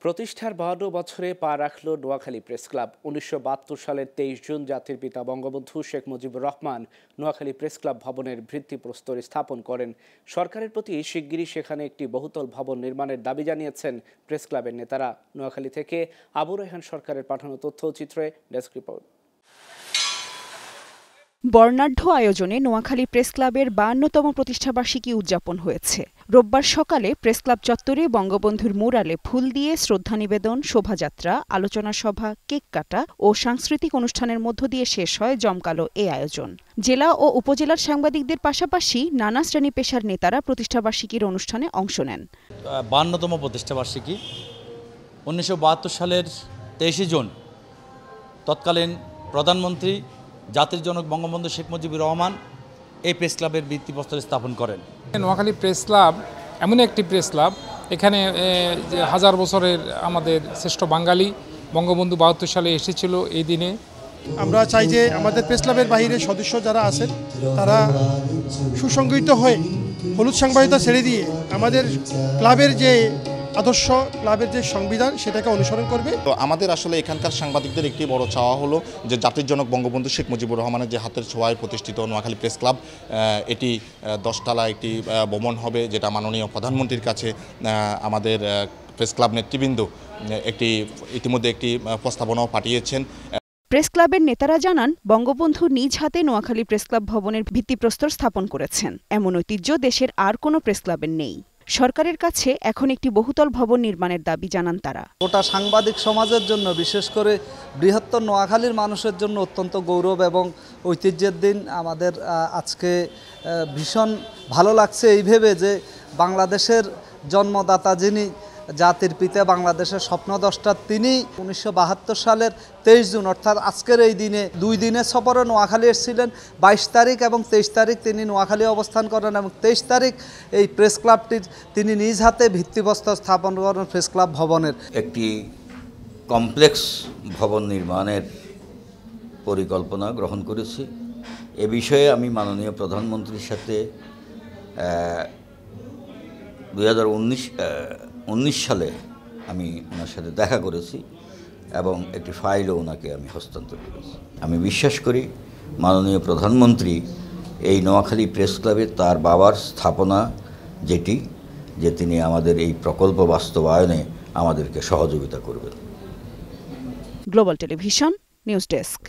প্রতিষ্ঠার 52 বছরে পা রাখল নোয়াখালী প্রেস ক্লাব। 1972 সালের 23 জুন জাতির পিতা বঙ্গবন্ধু শেখ মুজিবুর রহমান নোয়াখালী প্রেস ক্লাব ভবনের ভিত্তিপ্রস্তর স্থাপন করেন। সরকারের প্রতি শিগগিরই সেখানে একটি বহুতল ভবন নির্মাণের দাবি জানিয়েছেন প্রেস ক্লাবের নেতারা। নোয়াখালী থেকে আবু রায়হান সরকারের পাঠানো তথ্যচিত্রে ডেস্ক রিপোর্ট। বর্ণাঢ্য আয়োজনে নোয়াখালী প্রেস ক্লাবের 52তম প্রতিষ্ঠাবার্ষিকী উদযাপন হয়েছে। রোববার সকালে প্রেস ক্লাব চত্বরে বঙ্গবন্ধুর মুরালে ফুল দিয়ে শ্রদ্ধা নিবেদন, শোভাযাত্রা, আলোচনা সভা, কেক কাটা ও সাংস্কৃতিক অনুষ্ঠানের মধ্য দিয়ে শেষ হয় জমকালো এ আয়োজন। জেলা ও উপজেলার সাংবাদিকদের পাশাপাশি নানা শ্রেণী পেশার নেতারা প্রতিষ্ঠাবার্ষিকীর অনুষ্ঠানে অংশ নেন। 52তম প্রতিষ্ঠাবার্ষিকী 1972 সালের 23 জুন তৎকালীন প্রধানমন্ত্রী জাতির জনক বঙ্গবন্ধু শেখ মুজিবুর রহমান এই প্রেস ক্লাবের ভিত্তিপ্রস্তর স্থাপন করেন। নোয়াখালী প্রেস ক্লাব এমন একটি প্রেস ক্লাব, এখানে হাজার বছরের আমাদের শ্রেষ্ঠ বাঙালি বঙ্গবন্ধু 72 সালে এসেছিল এই দিনে। আমরা চাই যে আমাদের প্রেস ক্লাবের বাইরে সদস্য যারা আছেন তারা সুসংগঠিত হয়ে হলুদ সাংবাদিকতা ছেড়ে দিয়ে আমাদের ক্লাবের যে আদর্শ, ক্লাবের যে সংবিধান সেটাকে অনুসরণ করবে। তো আমাদের আসলে এখানকার সাংবাদিকদের একটি বড় চাওয়া হলো যে জাতির জনক বঙ্গবন্ধু শেখ মুজিবুর রহমানের যে হাতের ছোঁয়ায় প্রতিষ্ঠিত নোয়াখালী প্রেস ক্লাব, এটি 10 তলা একটি ভবন হবে, যেটা মাননীয় প্রধানমন্ত্রীর কাছে আমাদের প্রেস ক্লাব নেতৃবৃন্দ ইতিমধ্যে একটি প্রস্তাবনাও পাঠিয়েছেন। প্রেস ক্লাবের নেতারা জানান, বঙ্গবন্ধু নিজ হাতে নোয়াখালী প্রেস ক্লাব ভবনের ভিত্তিপ্রস্তর স্থাপন করেছেন। এমন ঐতিহ্য দেশের আর কোনো প্রেস ক্লাবের নেই। সরকারের কাছে এখন একটি বহুতল ভবন নির্মাণের দাবি জানান তারা। গোটা সাংবাদিক সমাজের জন্য, বিশেষ করে বৃহত্তর নোয়াখালীর মানুষের জন্য অত্যন্ত গৌরব এবং ঐতিহ্যের দিন। আমাদের আজকে ভীষণ ভালো লাগছে এই ভেবে যে বাংলাদেশের জন্মদাতা যিনি, জাতির পিতা, বাংলাদেশের স্বপ্নদ্রষ্টা তিনি 1972 সালের 23 জুন অর্থাৎ আজকের এই দিনে 2 দিনের সফরে নোয়াখালী এসেছিলেন। 22 তারিখ এবং 23 তারিখ তিনি নোয়াখালী অবস্থান করেন এবং 23 তারিখ এই প্রেস ক্লাবটির তিনি নিজ হাতে ভিত্তিপ্রস্তর স্থাপন করেন প্রেস ক্লাব ভবনের। একটি কমপ্লেক্স ভবন নির্মাণের পরিকল্পনা গ্রহণ করেছি। এ বিষয়ে আমি মাননীয় প্রধানমন্ত্রীর সাথে 2019 সালে আমি ওনার সাথে দেখা করেছি এবং একটি ফাইলও ওনাকে আমি হস্তান্তর করেছি। আমি বিশ্বাস করি মাননীয় প্রধানমন্ত্রী এই নোয়াখালী প্রেস ক্লাবে তার বাবার স্থাপনা যে তিনি আমাদের এই প্রকল্প বাস্তবায়নে আমাদেরকে সহযোগিতা করবেন। Global television news desk.